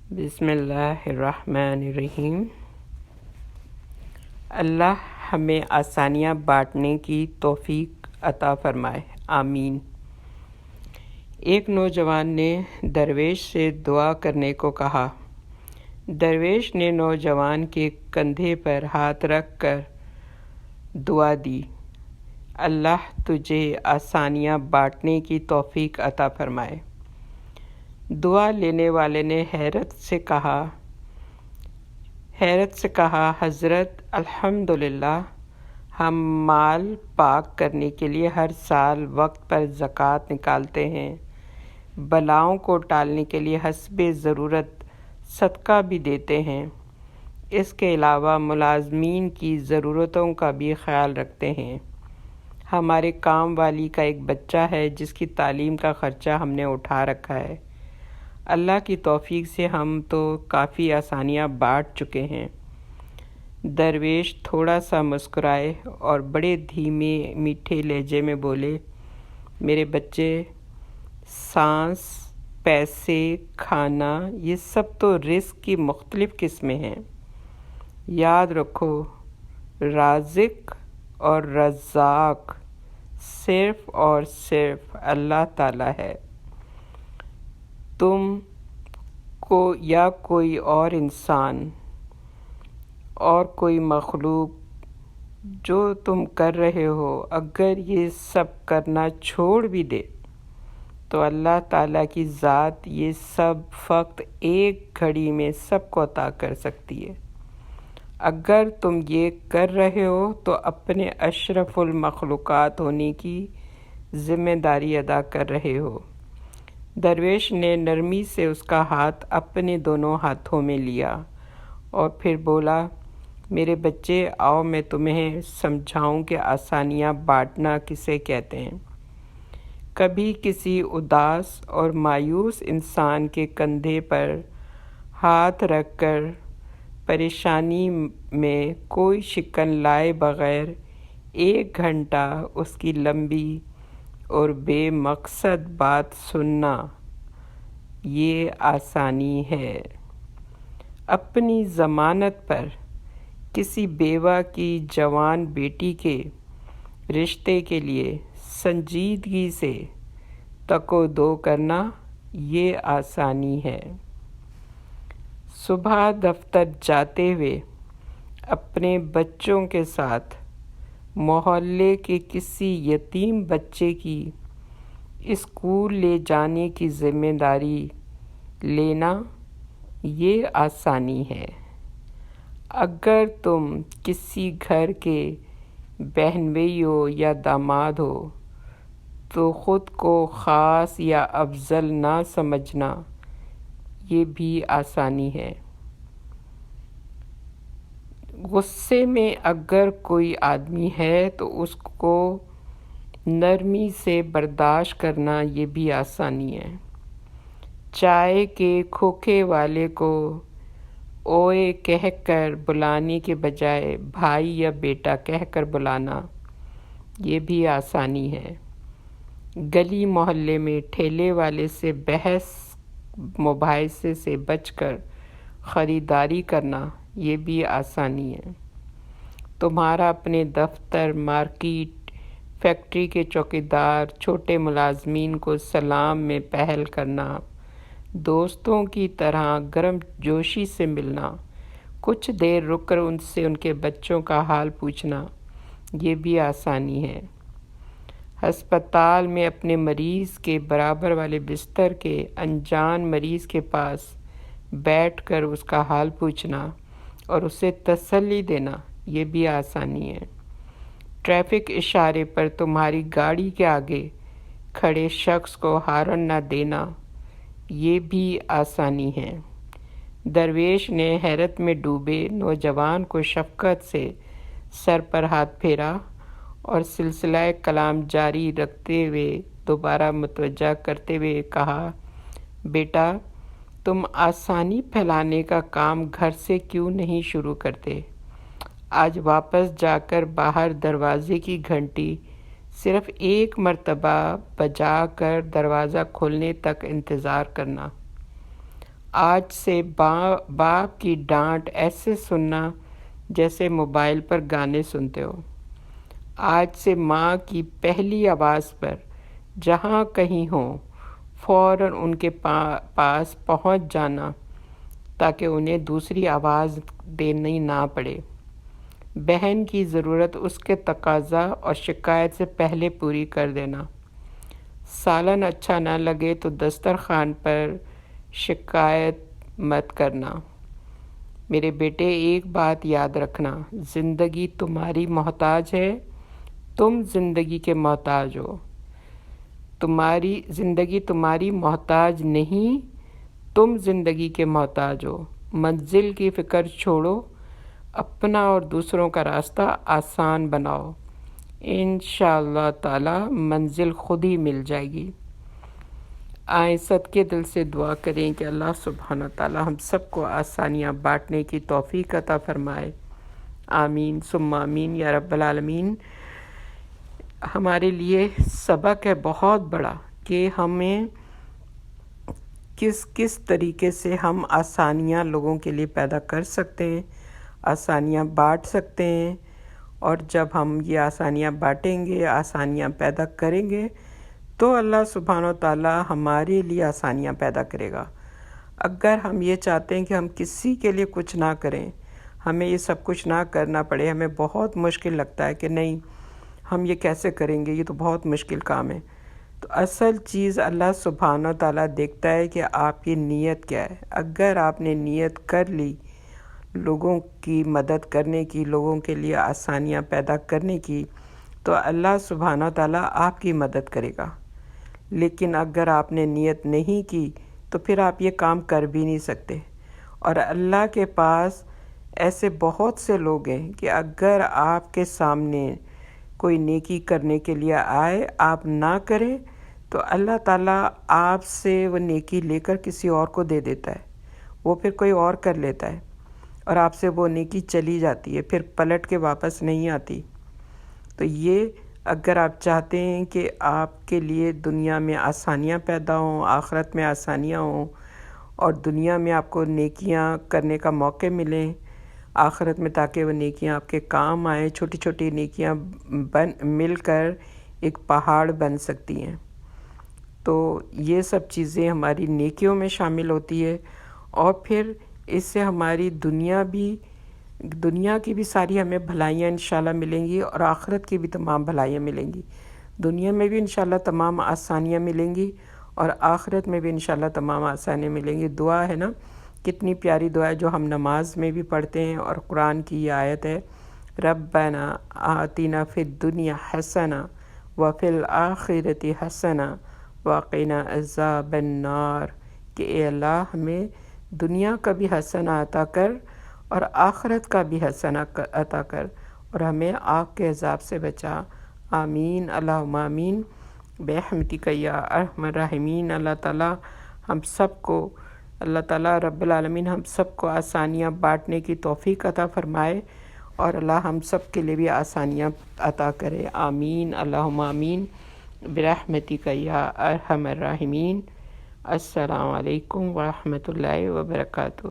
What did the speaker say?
بسم اللہ الرحمن الرحیم۔ اللہ ہمیں آسانیاں بانٹنے کی توفیق عطا فرمائے، آمین۔ ایک نوجوان نے درویش سے دعا کرنے کو کہا۔ درویش نے نوجوان کے کندھے پر ہاتھ رکھ کر دعا دی، اللہ تجھے آسانیاں بانٹنے کی توفیق عطا فرمائے۔ دعا لینے والے نے حیرت سے کہا حضرت الحمدللہ، ہم مال پاک کرنے کے لیے ہر سال وقت پر زکوٰۃ نکالتے ہیں، بلاؤں کو ٹالنے کے لیے حسب ضرورت صدقہ بھی دیتے ہیں، اس کے علاوہ ملازمین کی ضرورتوں کا بھی خیال رکھتے ہیں۔ ہمارے کام والی کا ایک بچہ ہے جس کی تعلیم کا خرچہ ہم نے اٹھا رکھا ہے۔ اللہ کی توفیق سے ہم تو کافی آسانیاں بانٹ چکے ہیں۔ درویش تھوڑا سا مسکرائے اور بڑے دھیمے میٹھے لہجے میں بولے، میرے بچے، سانس، پیسے، کھانا، یہ سب تو رزق کی مختلف قسمیں ہیں۔ یاد رکھو، رازق اور رزاق صرف اور صرف اللہ تعالیٰ ہے۔ تم کو یا کوئی اور انسان اور کوئی مخلوق جو تم کر رہے ہو، اگر یہ سب کرنا چھوڑ بھی دے تو اللہ تعالیٰ کی ذات یہ سب فقط ایک گھڑی میں سب کو عطا کر سکتی ہے۔ اگر تم یہ کر رہے ہو تو اپنے اشرف المخلوقات ہونے کی ذمہ داری ادا کر رہے ہو۔ درویش نے نرمی سے اس کا ہاتھ اپنے دونوں ہاتھوں میں لیا اور پھر بولا، میرے بچے، آؤ میں تمہیں سمجھاؤں کہ آسانیاں بانٹنا کسے کہتے ہیں۔ کبھی کسی اداس اور مایوس انسان کے کندھے پر ہاتھ رکھ کر پریشانی میں کوئی شکن لائے بغیر 1 گھنٹہ اس کی لمبی اور بے مقصد بات سننا، یہ آسانی ہے۔ اپنی ضمانت پر کسی بیوہ کی جوان بیٹی کے رشتے کے لیے سنجیدگی سے تک و دو کرنا، یہ آسانی ہے۔ صبح دفتر جاتے ہوئے اپنے بچوں کے ساتھ محلے کے کسی یتیم بچے کی اسکول لے جانے کی ذمہ داری لینا، یہ آسانی ہے۔ اگر تم کسی گھر کے بہنوئی ہو یا داماد ہو تو خود کو خاص یا افضل نہ سمجھنا، یہ بھی آسانی ہے۔ غصے میں اگر کوئی آدمی ہے تو اس کو نرمی سے برداشت کرنا، یہ بھی آسانی ہے۔ چائے کے کھوکھے والے کو اوئے کہہ کر بلانے کے بجائے بھائی یا بیٹا کہہ کر بلانا، یہ بھی آسانی ہے۔ گلی محلے میں ٹھیلے والے سے بحث مباحثے سے بچ کر خریداری کرنا، یہ بھی آسانی ہے۔ تمہارا اپنے دفتر، مارکیٹ، فیکٹری کے چوکیدار، چھوٹے ملازمین کو سلام میں پہل کرنا، دوستوں کی طرح گرم جوشی سے ملنا، کچھ دیر رک کر ان سے ان کے بچوں کا حال پوچھنا، یہ بھی آسانی ہے۔ ہسپتال میں اپنے مریض کے برابر والے بستر کے انجان مریض کے پاس بیٹھ کر اس کا حال پوچھنا اور اسے تسلی دینا، یہ بھی آسانی ہے۔ ٹریفک اشارے پر تمہاری گاڑی کے آگے کھڑے شخص کو ہارن نہ دینا، یہ بھی آسانی ہے۔ درویش نے حیرت میں ڈوبے نوجوان کو شفقت سے سر پر ہاتھ پھیرا اور سلسلہ کلام جاری رکھتے ہوئے دوبارہ متوجہ کرتے ہوئے کہا، بیٹا، تم آسانی پھیلانے کا کام گھر سے کیوں نہیں شروع کرتے؟ آج واپس جا کر باہر دروازے کی گھنٹی صرف 1 مرتبہ بجا کر دروازہ کھولنے تک انتظار کرنا۔ آج سے باپ کی ڈانٹ ایسے سننا جیسے موبائل پر گانے سنتے ہو۔ آج سے ماں کی پہلی آواز پر جہاں کہیں ہوں فوراً ان کے پاس پہنچ جانا تاکہ انہیں دوسری آواز دینی نہ پڑے۔ بہن کی ضرورت اس کے تقاضا اور شکایت سے پہلے پوری کر دینا۔ سالن اچھا نہ لگے تو دسترخوان پر شکایت مت کرنا۔ میرے بیٹے ایک بات یاد رکھنا، زندگی تمہاری محتاج ہے، تم زندگی کے محتاج ہو۔ زندگی تمہاری محتاج نہیں، تم زندگی کے محتاج ہو۔ منزل کی فکر چھوڑو، اپنا اور دوسروں کا راستہ آسان بناؤ۔ انشاءاللہ تعالی منزل خود ہی مل جائے گی۔ آئیں صدقے دل سے دعا کریں کہ اللہ سبحانہ تعالی ہم سب کو آسانیاں بانٹنے کی توفیق عطا فرمائے۔ آمین ثم آمین یا رب العالمین۔ ہمارے لیے سبق ہے بہت بڑا کہ ہمیں کس طریقے سے ہم آسانیاں لوگوں کے لیے پیدا کر سکتے ہیں، آسانیاں بانٹ سکتے ہیں، اور جب ہم یہ آسانیاں بانٹیں گے، آسانیاں پیدا کریں گے تو اللہ سبحانہ و تعالی ہمارے لیے آسانیاں پیدا کرے گا۔ اگر ہم یہ چاہتے ہیں کہ ہم کسی کے لیے کچھ نہ کریں، ہمیں یہ سب کچھ نہ کرنا پڑے، ہمیں بہت مشکل لگتا ہے کہ نہیں ہم یہ کیسے کریں گے، یہ تو بہت مشکل کام ہے، تو اصل چیز اللہ سبحانہ و تعالیٰ دیکھتا ہے کہ آپ کی نیت کیا ہے۔ اگر آپ نے نیت کر لی لوگوں کی مدد کرنے کی، لوگوں کے لیے آسانیاں پیدا کرنے کی، تو اللہ سبحانہ و تعالیٰ آپ کی مدد کرے گا۔ لیکن اگر آپ نے نیت نہیں کی تو پھر آپ یہ کام کر بھی نہیں سکتے۔ اور اللہ کے پاس ایسے بہت سے لوگ ہیں کہ اگر آپ کے سامنے کوئی نیکی کرنے کے لیے آئے، آپ نہ کریں تو اللہ تعالیٰ آپ سے وہ نیکی لے کر کسی اور کو دے دیتا ہے، وہ پھر کوئی اور کر لیتا ہے اور آپ سے وہ نیکی چلی جاتی ہے، پھر پلٹ کے واپس نہیں آتی۔ تو یہ اگر آپ چاہتے ہیں کہ آپ کے لیے دنیا میں آسانیاں پیدا ہوں، آخرت میں آسانیاں ہوں، اور دنیا میں آپ کو نیکیاں کرنے کا موقع ملیں، آخرت میں تاکہ وہ نیکیاں آپ کے کام آئیں، چھوٹی چھوٹی نیکیاں مل کر ایک پہاڑ بن سکتی ہیں، تو یہ سب چیزیں ہماری نیکیوں میں شامل ہوتی ہے، اور پھر اس سے ہماری دنیا کی بھی ساری ہمیں بھلائیاں انشاءاللہ ملیں گی، اور آخرت کی بھی تمام بھلائیاں ملیں گی۔ دنیا میں بھی انشاءاللہ تمام آسانیاں ملیں گی، اور آخرت میں بھی انشاءاللہ تمام آسانیاں ملیں گی۔ دعا ہے نا، کتنی پیاری دعا ہے جو ہم نماز میں بھی پڑھتے ہیں، اور قرآن کی یہ آیت ہے، ربنا آتنا فی الدنیا حسنہ وفی الآخرۃ حسنہ وقنا عذاب النار، کہ اے اللہ ہمیں دنیا کا بھی حسنہ عطا کر اور آخرت کا بھی حسنہ عطا کر، اور ہمیں آگ کے عذاب سے بچا۔ آمین اللہم آمین برحمتک یا ارحم الراحمین۔ اللہ تعالیٰ ہم سب کو، اللہ تعالیٰ رب العالمین ہم سب کو آسانیاں بانٹنے کی توفیق عطا فرمائے، اور اللہ ہم سب کے لیے بھی آسانیاں عطا کرے۔ آمین اللہم آمین برحمتک یا ارحم الراحمین۔ السلام علیکم ورحمۃ اللہ وبرکاتہ۔